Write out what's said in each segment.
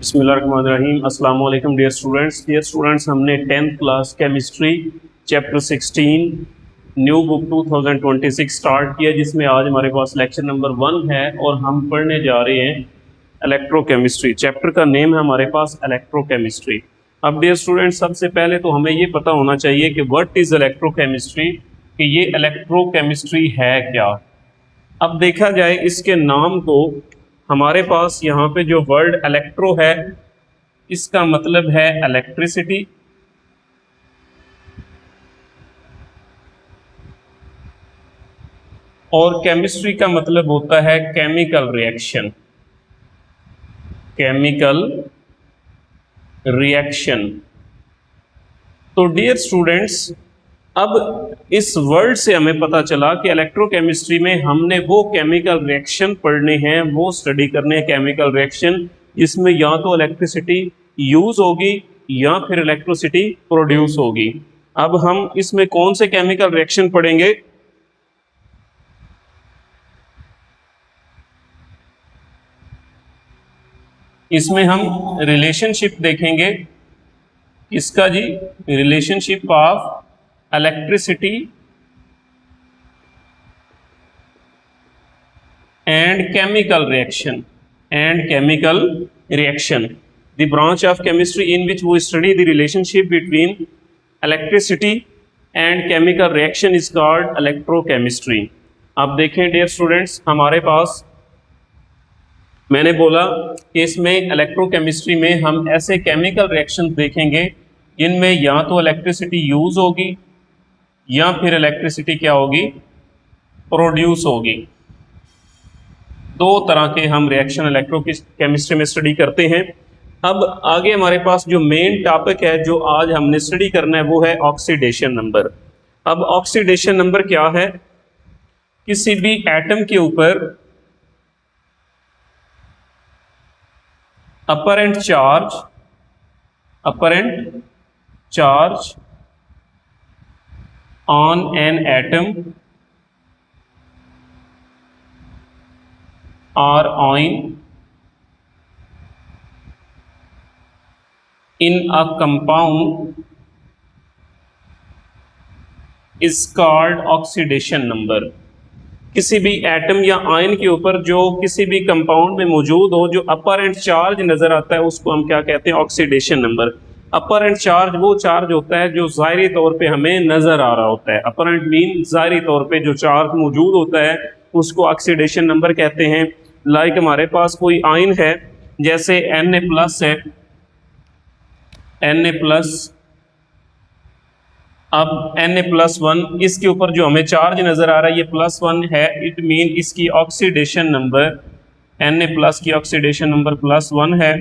बिस्मिल्लाहिर्रहमानिर्रहीम। अस्सलाम वालेकुम डियर स्टूडेंट्स हमने 10th class chemistry chapter 16 new book 2026 start किया, जिसमें आज हमारे पास लेक्चर नंबर 1 है और हम पढ़ने जा रहे हैं इलेक्ट्रोकेमिस्ट्री। चैप्टर का नेम है हमारे पास इलेक्ट्रोकेमिस्ट्री। अब डियर स्टूडेंट्स, सबसे पहले तो हमें ये पता होना चाहिए कि व्हाट इज़ इलेक्ट्रोकेमिस्ट्री, कि ये इलेक्ट्रोकेमिस्ट्री है क्या। अब देखा जाए इसके नाम को, हमारे पास यहाँ पे जो वर्ड इलेक्ट्रो है इसका मतलब है इलेक्ट्रिसिटी, और केमिस्ट्री का मतलब होता है केमिकल रिएक्शन। Chemical reaction. तो डियर स्टूडेंट्स, अब इस वर्ड से हमें पता चला कि इलेक्ट्रोकेमिस्ट्री में हमने वो केमिकल रिएक्शन पढ़ने हैं, वो स्टडी करने हैं केमिकल रिएक्शन जिसमें या तो इलेक्ट्रिसिटी यूज होगी या फिर इलेक्ट्रिसिटी प्रोड्यूस होगी। अब हम इसमें कौन से केमिकल रिएक्शन पढ़ेंगे? इसमें हम रिलेशनशिप देखेंगे। इसका जी, relationship of electricity and chemical reaction the branch of chemistry in which we study the relationship between electricity and chemical reaction is called electrochemistry। अब देखें डियर स्टूडेंट्स, हमारे पास मैंने बोला कि इसमें इलेक्ट्रोकेमिस्ट्री में हम ऐसे केमिकल रिएक्शन देखेंगे जिनमें या तो इलेक्ट्रिसिटी यूज होगी या फिर इलेक्ट्रिसिटी क्या होगी, प्रोड्यूस होगी। दो तरह के हम रिएक्शन इलेक्ट्रोकेमिस्ट्री में स्टडी करते हैं। अब आगे हमारे पास जो मेन टॉपिक है जो आज हमने स्टडी करना है वो है ऑक्सीडेशन नंबर। अब ऑक्सीडेशन नंबर क्या है? किसी भी एटम के ऊपर apparent charge on an atom or ion in a compound is called oxidation number। किसी भी एटम या आयन के ऊपर जो किसी भी कंपाउंड में मौजूद हो, जो अपरेंट चार्ज नजर आता है, उसको हम क्या कहते हैं? Oxidation number. अपरेंट चार्ज वो चार्ज होता है जो ज़ाहिरी तौर पे हमें नज़र आ रहा होता है। अपरेंट मीन ज़ाहिरी तौर पे जो चार्ज मौजूद होता है उसको ऑक्सीडेशन नंबर कहते हैं। लाइक हमारे पास कोई आयन है, जैसे Na+ है, Na+। अब Na+1, इसके ऊपर जो हमें चार्ज नज़र आ रहा है ये +1 है, इट मीन इसकी ऑक्सीडेशन नंबर, Na+ की ऑक्सीडेशन नंबर +1 है।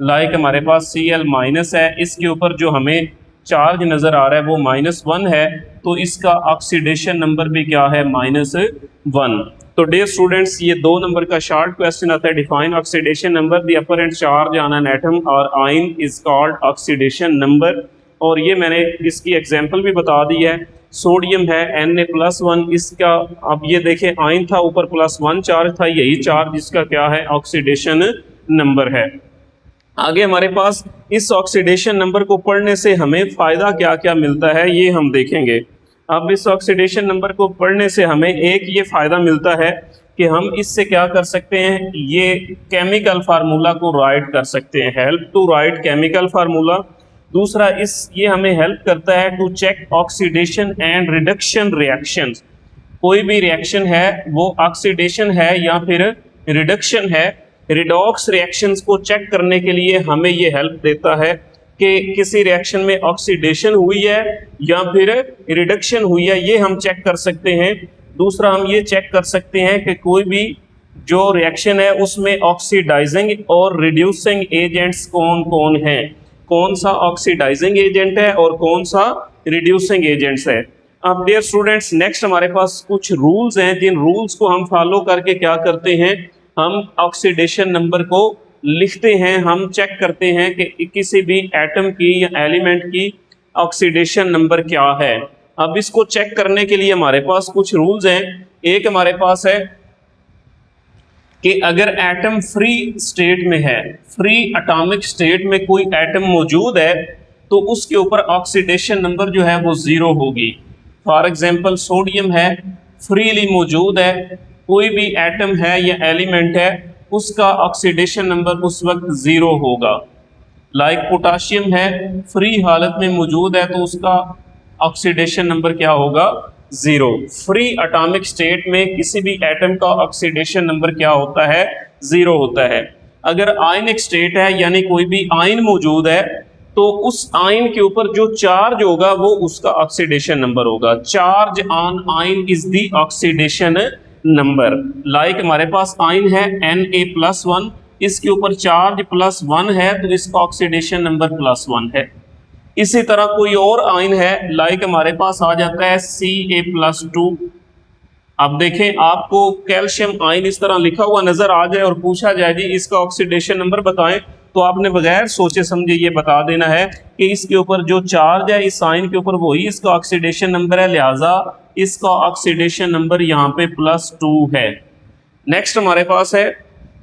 लाइक हमारे पास Cl- है, इसके ऊपर जो हमें चार्ज नज़र आ रहा है वो -1 है, तो इसका ऑक्सीडेशन नंबर भी क्या है? -1। तो डियर स्टूडेंट्स, ये 2 नंबर का शॉर्ट क्वेश्चन आता है। Define oxidation number, the apparent charge on an atom और ion is called oxidation number. और ये मैंने इसकी एग्जांपल भी बता दी है। सोडियम है Na+1, इसका अब ये देखें आयन था, ऊपर +1 चार्ज था, यही चार्ज इसका क्या है? ऑक्सीडेशन नंबर है। आगे हमारे पास इस ऑक्सीडेशन नंबर को पढ़ने से हमें फ़ायदा क्या क्या मिलता है ये हम देखेंगे। अब इस ऑक्सीडेशन नंबर को पढ़ने से हमें एक ये फ़ायदा मिलता है कि हम इससे क्या कर सकते हैं? ये केमिकल फार्मूला को राइट कर सकते हैं, help to write chemical formula. दूसरा, ये हमें हेल्प करता है to check oxidation and reduction reactions. कोई भी रिएक्शन है वो ऑक्सीडेशन है या फिर रिडक्शन है, रिडॉक्स रिएक्शंस को चेक करने के लिए हमें ये हेल्प देता है कि किसी रिएक्शन में ऑक्सीडेशन हुई है या फिर रिडक्शन हुई है, ये हम चेक कर सकते हैं। दूसरा, हम ये चेक कर सकते हैं कि कोई भी जो रिएक्शन है उसमें ऑक्सीडाइजिंग और रिड्यूसिंग एजेंट्स कौन कौन हैं, कौन सा ऑक्सीडाइजिंग एजेंट है और कौन सा रिड्यूसिंग एजेंट्स है। अब डियर स्टूडेंट्स, नेक्स्ट हमारे पास कुछ रूल्स हैं, जिन रूल्स को हम फॉलो करके क्या करते हैं? हम ऑक्सीडेशन नंबर को लिखते हैं, हम चेक करते हैं कि किसी भी एटम की या एलिमेंट की ऑक्सीडेशन नंबर क्या है। अब इसको चेक करने के लिए हमारे पास कुछ रूल्स हैं। एक हमारे पास है कि अगर एटम फ्री स्टेट में है, फ्री एटॉमिक स्टेट में कोई एटम मौजूद है, तो उसके ऊपर ऑक्सीडेशन नंबर जो है वो 0 होगी। फॉर एग्जांपल सोडियम है, फ्रीली मौजूद है, कोई भी एटम है या एलिमेंट है, उसका ऑक्सीडेशन नंबर उस वक्त 0 होगा। लाइक पोटाशियम है, फ्री हालत में मौजूद है, तो उसका ऑक्सीडेशन नंबर क्या होगा? 0। फ्री एटॉमिक स्टेट में किसी भी एटम का ऑक्सीडेशन नंबर क्या होता है? 0 होता है। अगर आयनिक स्टेट है, यानी कोई भी आयन मौजूद है, तो उस आयन के ऊपर जो चार्ज होगा वो उसका ऑक्सीडेशन नंबर होगा। Charge on ion is the oxidation number. Like हमारे पास आयन है Na+1, इसके ऊपर चार्ज +1 है, तो इसका ऑक्सीडेशन नंबर +1 है। इसी तरह कोई और आयन है, लाइक हमारे पास आ जाता है Ca+2। अब देखें, आपको कैल्शियम आयन इस तरह लिखा हुआ नजर आ जाए और पूछा जाए जी इसका ऑक्सीडेशन नंबर बताएं, तो आपने बगैर सोचे समझे ये बता देना है कि इसके ऊपर जो चार्ज है इस आयन के ऊपर वही इसका ऑक्सीडेशन नंबर है, लिहाजा इसका ऑक्सीडेशन नंबर यहाँ पे +2 है। नेक्स्ट हमारे पास है,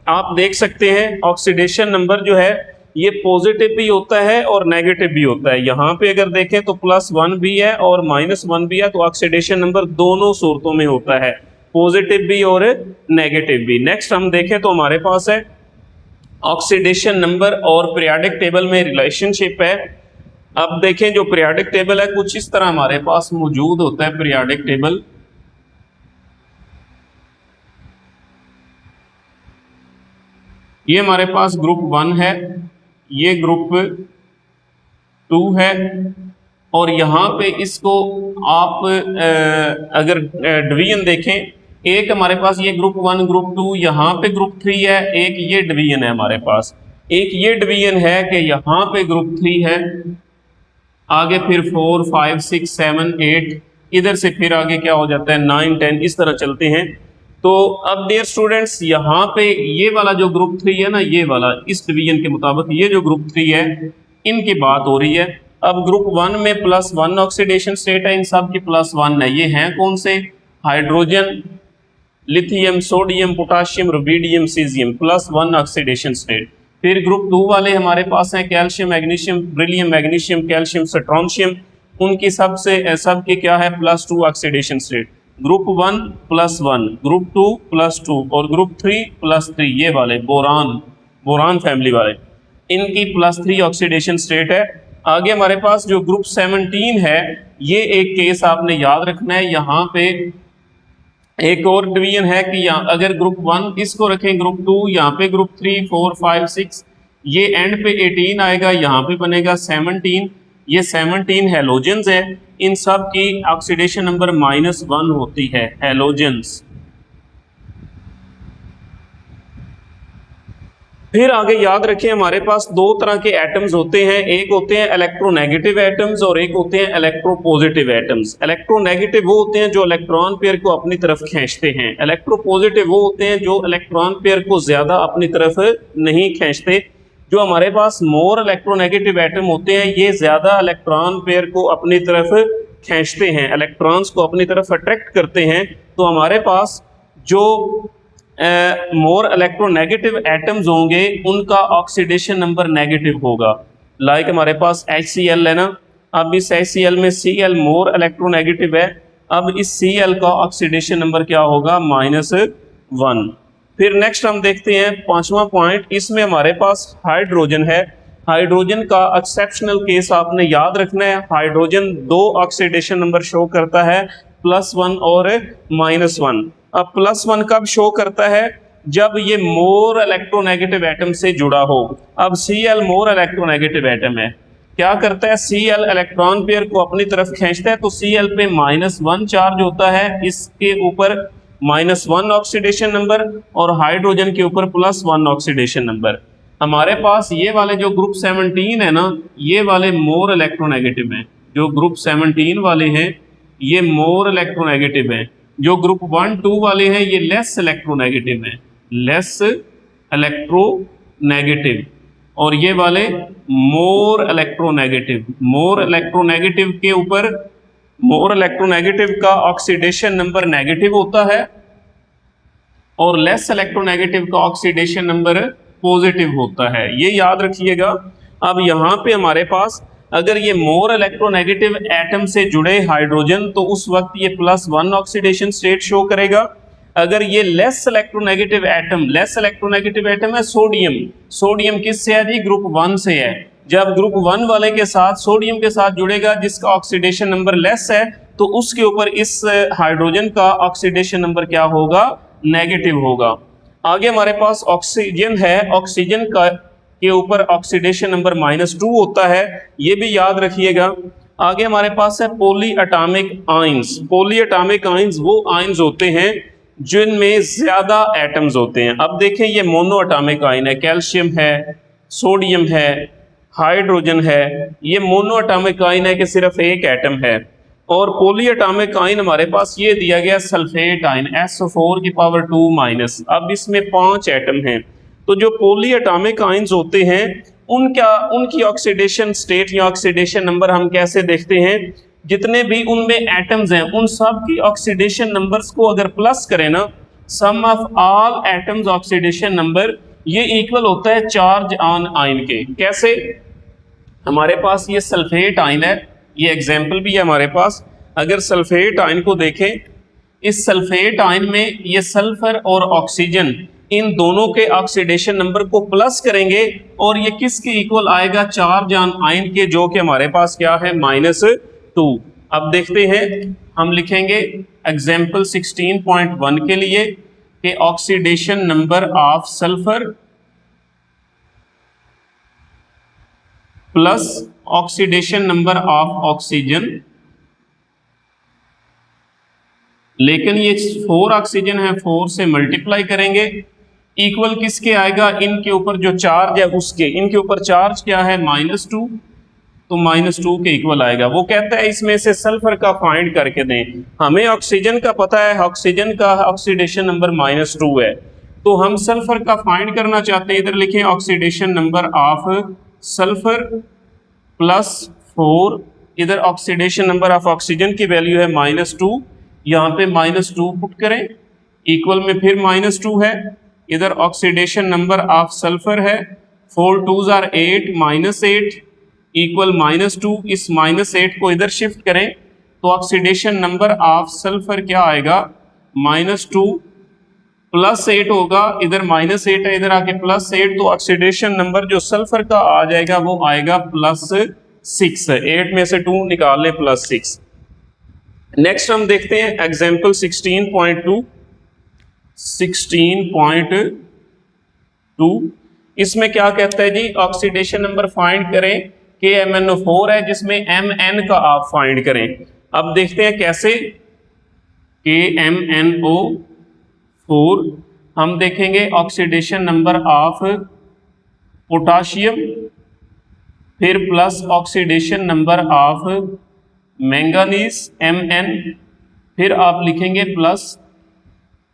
आप देख सकते हैं ऑक्सीडेशन नंबर जो है ये पॉजिटिव भी होता है और नेगेटिव भी होता है। यहाँ पे अगर देखें तो +1 भी है और -1 भी है, तो ऑक्सीडेशन नंबर दोनों सूरतों में होता है, पॉजिटिव भी और नेगेटिव भी। नेक्स्ट हम देखें तो हमारे पास है ऑक्सीडेशन नंबर और पीरियोडिक टेबल में रिलेशनशिप है। अब देखें जो पीरियोडिक टेबल है कुछ इस तरह हमारे पास मौजूद होता है। पीरियोडिक टेबल ये हमारे पास ग्रुप 1 है, ये ग्रुप 2 है, और यहाँ पे इसको आप अगर डिवीजन देखें, एक हमारे पास ये ग्रुप 1 ग्रुप 2, यहाँ पे ग्रुप 3 है, एक ये डिवीजन है हमारे पास, एक ये डिवीजन है कि यहाँ पे ग्रुप 3 है, आगे फिर 4 5 6 7 8, इधर से फिर आगे क्या हो जाता है 9 10, इस तरह चलते हैं। तो अब डियर स्टूडेंट्स यहाँ पे ये वाला जो ग्रुप 3 है ना, ये वाला इस डिवीजन के मुताबिक ये जो ग्रुप 3 है इनकी बात हो रही है। अब ग्रुप 1 में +1 ऑक्सीडेशन स्टेट है, इन सब की +1 है। ये हैं कौन से? Hydrogen, lithium, sodium, potassium, rubidium, caesium, +1 oxidation state. फिर ग्रुप 2 वाले हमारे पास हैं calcium, magnesium, beryllium, magnesium, calcium, strontium, उनकी सब के क्या है? +2 ऑक्सीडेशन स्टेट। ग्रुप 1 +1, ग्रुप 2 +2 और ग्रुप 3 +3, ये वाले बोरान फैमिली वाले, इनकी +3 ऑक्सीडेशन स्टेट है। आगे हमारे पास जो ग्रुप 17 है, ये एक केस आपने याद रखना है। यहाँ पे एक और डिवीजन है कि यहाँ अगर ग्रुप 1 इसको रखें, ग्रुप 2, यहाँ पे ग्रुप 3 4 5 6, ये एंड पे 18 आएगा, यहाँ पे बनेगा 17। ये 17 हैलोजेंस है, इन सब की ऑक्सीडेशन नंबर -1 होती है, हैलोजेंस। फिर आगे याद रखें हमारे पास दो तरह के एटम्स होते हैं, एक होते हैं इलेक्ट्रोनेगेटिव एटम्स और एक होते हैं इलेक्ट्रोपॉजिटिव एटम्स। इलेक्ट्रोनेगेटिव वो होते हैं जो इलेक्ट्रॉन पेयर को अपनी तरफ खींचते हैं, इलेक्ट्रोपॉजिटिव वो होते हैं जो इलेक्ट्रॉन पेयर को ज्यादा अपनी तरफ नहीं खींचते। जो हमारे पास मोर इलेक्ट्रोनेगेटिव एटम होते हैं ये ज्यादा इलेक्ट्रॉन पेयर को अपनी तरफ खींचते हैं, इलेक्ट्रॉन्स को अपनी तरफ अट्रैक्ट करते हैं। तो हमारे पास जो मोर इलेक्ट्रोनेगेटिव एटम्स होंगे उनका ऑक्सीडेशन नंबर नेगेटिव होगा। लाइक हमारे पास HCl है ना, अब इस HCl में Cl मोर इलेक्ट्रोनेगेटिव है, अब इस Cl का ऑक्सीडेशन नंबर क्या होगा? -1। फिर नेक्स्ट हम देखते हैं 5वां पॉइंट, इसमें हमारे पास हाइड्रोजन है। हाइड्रोजन का एक्सेप्शनल केस आपने याद रखना है। हाइड्रोजन 2 ऑक्सीडेशन नंबर शो करता है, +1 और -1। अब +1 कब शो करता है? जब ये मोर इलेक्ट्रोनेगेटिव एटम से जुड़ा हो। अब Cl मोर इलेक्ट्रोनेगेटिव एटम है, क्या करता है? Cl इलेक्ट्रॉन पेयर को अपनी तरफ खींचता है, तो Cl पे -1 चार्ज होता है, इसके ऊपर -1 ऑक्सीडेशन नंबर और हाइड्रोजन के ऊपर +1 ऑक्सीडेशन नंबर। हमारे पास ये वाले जो ग्रुप 17 है ना, ये वाले मोर इलेक्ट्रोनेगेटिव हैं। जो ग्रुप 17 वाले हैं ये मोर इलेक्ट्रोनेगेटिव हैं। जो ग्रुप 1 2 वाले हैं ये लेस इलेक्ट्रोनेगेटिव हैं, लेस इलेक्ट्रोनेगेटिव, और ये वाले मोर इलेक्ट्रोनेगेटिव। मोर इलेक्ट्रोनेगेटिव के ऊपर मोर इलेक्ट्रोनेगेटिव का ऑक्सीडेशन नंबर नेगेटिव होता है और लेस इलेक्ट्रोनेगेटिव का ऑक्सीडेशन नंबर पॉजिटिव होता है, ये याद रखिएगा। अब यहाँ पे हमारे पास अगर ये मोर इलेक्ट्रोनेगेटिव एटम से जुड़े हाइड्रोजन तो उस वक्त ये +1 ऑक्सीडेशन स्टेट शो करेगा। अगर ये लेस इलेक्ट्रोनेगेटिव एटम है सोडियम, सोडियम किससे है जी, ग्रुप 1 से है। जब ग्रुप 1 वाले के साथ सोडियम के साथ जुड़ेगा जिसका ऑक्सीडेशन नंबर लेस है तो उसके ऊपर इस हाइड्रोजन का ऑक्सीडेशन नंबर क्या होगा, नेगेटिव होगा। आगे हमारे पास ऑक्सीजन है, ऑक्सीजन का के ऊपर ऑक्सीडेशन नंबर -2 होता है, ये भी याद रखिएगा। आगे हमारे पास है poly atomic ions. Poly atomic ions वो आयंस होते हैं जिनमें ज्यादा एटम्स होते हैं। अब देखें ये मोनो एटॉमिक आयन है, कैल्शियम है, सोडियम है, हाइड्रोजन है, ये मोनो एटॉमिक आयन है कि सिर्फ एक एटम है। और पॉली एटॉमिक आयन हमारे पास ये दिया गया सल्फेट आयन SO4⁻²। अब इसमें 5 एटम हैं। तो जो पॉली एटॉमिक आयंस होते हैं उनकी ऑक्सीडेशन स्टेट या ऑक्सीडेशन नंबर हम कैसे देखते हैं, जितने भी उनमें एटम्स हैं उन सब की ऑक्सीडेशन नंबर्स को अगर प्लस करें ना, sum of all atoms oxidation number, ये इक्वल होता है चार्ज ऑन आयन के। कैसे, हमारे पास ये सल्फेट आयन है, ये एग्जाम्पल भी है हमारे पास। अगर सल्फेट आयन को देखें, इस सल्फेट आयन में ये सल्फर और ऑक्सीजन इन दोनों के ऑक्सीडेशन नंबर को प्लस करेंगे और ये किसके इक्वल आएगा, चार्ज ऑन आयन के, जो कि हमारे पास क्या है -2। अब देखते हैं, हम लिखेंगे एग्जाम्पल 16.1 के लिए कि oxidation number of sulphur plus oxidation number of oxygen, लेकिन ये 4 ऑक्सीजन है, 4 से मल्टीप्लाई करेंगे, इक्वल किसके आएगा, इनके ऊपर जो चार्ज है उसके, इनके ऊपर चार्ज क्या है -2, तो -2 के इक्वल आएगा। वो कहता है इसमें से सल्फर का फाइंड करके दें, हमें ऑक्सीजन का पता है, ऑक्सीजन का ऑक्सीडेशन नंबर -2 है, तो हम सल्फर का फाइंड करना चाहते हैं। इधर लिखें ऑक्सीडेशन नंबर ऑफ सल्फर +4, इधर ऑक्सीडेशन नंबर ऑफ ऑक्सीजन की वैल्यू है -2, यहाँ पे -2 पुट करें, इक्वल में फिर -2 है, इधर ऑक्सीडेशन नंबर ऑफ सल्फर है 4 2s are 8 -8 इक्वल -2, इस -8 को इधर शिफ्ट करें तो ऑक्सीडेशन नंबर ऑफ सल्फर क्या आएगा, -2 +8 होगा, इधर -8 है, इधर आके +8, तो ऑक्सीडेशन नंबर जो सल्फर का आ जाएगा वो आएगा +6। 8 में से 2 निकाल ले +6। नेक्स्ट हम देखते हैं एग्जाम्पल 16.2। इसमें क्या कहता है जी, ऑक्सीडेशन नंबर फाइंड करें, KMnO4 है जिसमें Mn का आप फाइंड करें। अब देखते हैं कैसे, KMnO4 हम देखेंगे ऑक्सीडेशन नंबर ऑफ पोटाशियम, फिर plus oxidation number of manganese Mn, फिर आप लिखेंगे प्लस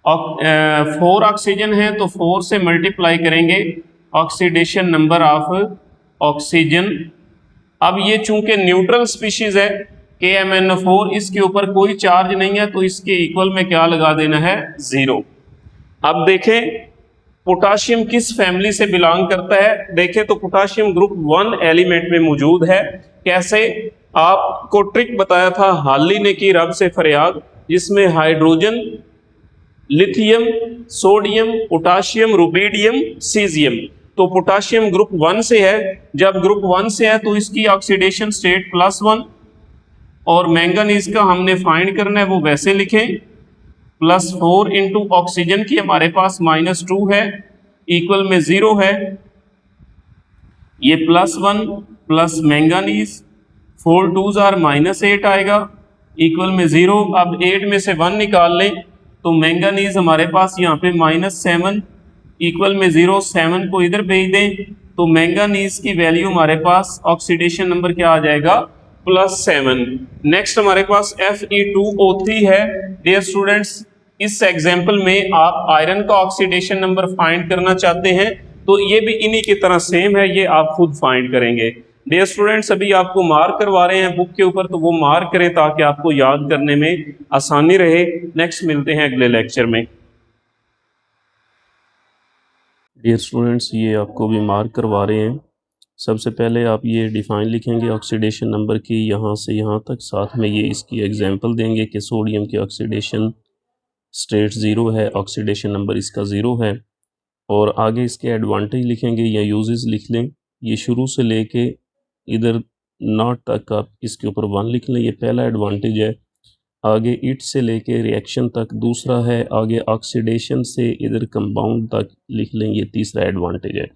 4 ऑक्सीजन है तो 4 से मल्टीप्लाई करेंगे ऑक्सीडेशन नंबर ऑफ ऑक्सीजन। अब ये चूंकि न्यूट्रल स्पीशीज है KMnO4, इसके ऊपर कोई चार्ज नहीं है तो इसके इक्वल में क्या लगा देना है, 0। अब देखें पोटाशियम किस फैमिली से बिलोंग करता है, देखें तो पोटाशियम ग्रुप 1 एलिमेंट में मौजूद है। कैसे, आपको ट्रिक बताया था हाली ने की रब से फरियाद, जिसमें hydrogen, lithium, sodium, potassium, rubidium, caesium, तो पोटाशियम ग्रुप 1 से है। जब ग्रुप 1 से है तो इसकी ऑक्सीडेशन स्टेट +1, और मैंगनीज का हमने फाइंड करना है, वो वैसे लिखें +4 इंटू ऑक्सीजन की हमारे पास -2 है, इक्वल में 0 है, ये +1 प्लस मैंगनीज 4 2s are -8 आएगा, इक्वल में 0। अब 8 में से 1 निकाल लें तो मैंगनीज हमारे पास यहाँ पे -7 इक्वल में 0, 7 को इधर भेज दें तो मैंगनीज की वैल्यू हमारे पास ऑक्सीडेशन नंबर क्या आ जाएगा, +7। नेक्स्ट हमारे पास Fe2O3 है। डियर स्टूडेंट्स, इस एग्जाम्पल में आप आयरन का ऑक्सीडेशन नंबर फाइंड करना चाहते हैं तो ये भी इन्हीं की तरह सेम है, ये आप खुद फाइंड करेंगे। डियर स्टूडेंट्स, अभी आपको मार्क करवा रहे हैं बुक के ऊपर, तो वो मार्क करें ताकि आपको याद करने में आसानी रहे। नेक्स्ट मिलते हैं अगले लेक्चर में। डियर स्टूडेंट्स, ये आपको भी मार्क करवा रहे हैं। सबसे पहले आप ये डिफ़ाइन लिखेंगे ऑक्सीडेशन नंबर की, यहाँ से यहाँ तक, साथ में ये इसकी एग्जांपल देंगे कि सोडियम की ऑक्सीडेशन स्टेट 0 है, ऑक्सीडेशन नंबर इसका 0 है। और आगे इसके एडवांटेज लिखेंगे या यूजेस लिख लें। ये शुरू से लेके इधर नॉट तक आप इसके ऊपर 1 लिख लें, ये पहला एडवांटेज है। आगे इट से लेके रिएक्शन तक दूसरा है। आगे ऑक्सीडेशन से इधर कंपाउंड तक लिख लें, ये तीसरा एडवांटेज है।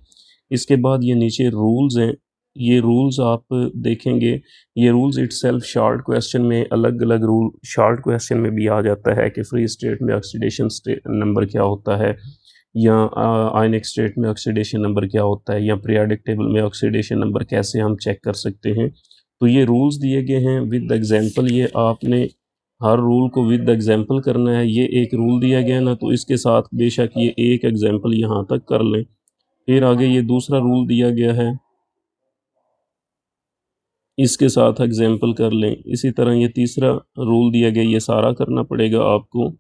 इसके बाद ये नीचे रूल्स हैं, ये रूल्स आप देखेंगे। ये रूल्स इटसेल्फ शॉर्ट क्वेश्चन में अलग अलग रूल शॉर्ट क्वेश्चन में भी आ जाता है कि फ्री स्टेट में ऑक्सीडेशन नंबर क्या होता है, या आयनिक स्टेट में ऑक्सीडेशन नंबर क्या होता है, या पीरियोडिक टेबल में ऑक्सीडेशन नंबर कैसे हम चेक कर सकते हैं। तो ये रूल्स दिए गए हैं विद एग्जांपल। ये आपने हर रूल को विद एग्जांपल करना है। ये एक रूल दिया गया ना, तो इसके साथ बेशक ये एक एग्जांपल यहाँ तक कर लें। फिर आगे ये दूसरा रूल दिया गया है, इसके साथ एग्जांपल कर लें। इसी तरह ये तीसरा रूल दिया गया, ये सारा करना पड़ेगा आपको।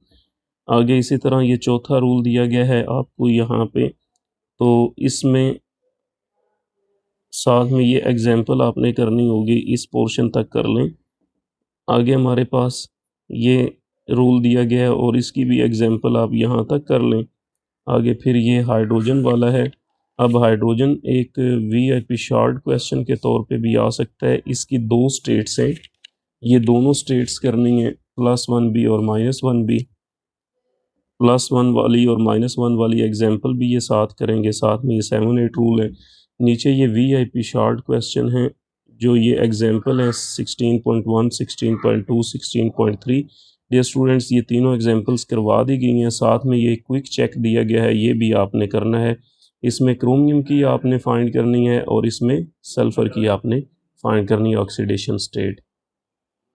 आगे इसी तरह ये चौथा रूल दिया गया है आपको यहाँ पे, तो इसमें साथ में ये एग्जांपल आपने करनी होगी, इस पोर्शन तक कर लें। आगे हमारे पास ये रूल दिया गया है और इसकी भी एग्जांपल आप यहाँ तक कर लें। आगे फिर ये हाइड्रोजन वाला है। अब हाइड्रोजन एक वीआईपी शॉर्ट क्वेश्चन के तौर पे भी आ सकता है। इसकी 2 स्टेट्स हैं, ये दोनों स्टेट्स करनी है, +1b और -1b। +1 वाली और -1 वाली एग्जांपल भी ये साथ करेंगे, साथ में ये 7-8 रूल है। नीचे ये वीआईपी शॉर्ट क्वेश्चन है, जो ये एग्जांपल है 16.1, 16.2, 16.3। डियर स्टूडेंट्स, ये तीनों एग्जांपल्स करवा दी गई हैं। साथ में ये क्विक चेक दिया गया है, ये भी आपने करना है। इसमें क्रोमियम की आपने फाइंड करनी है और इसमें सल्फ़र की आपने फाइंड करनी है ऑक्सीडेशन स्टेट।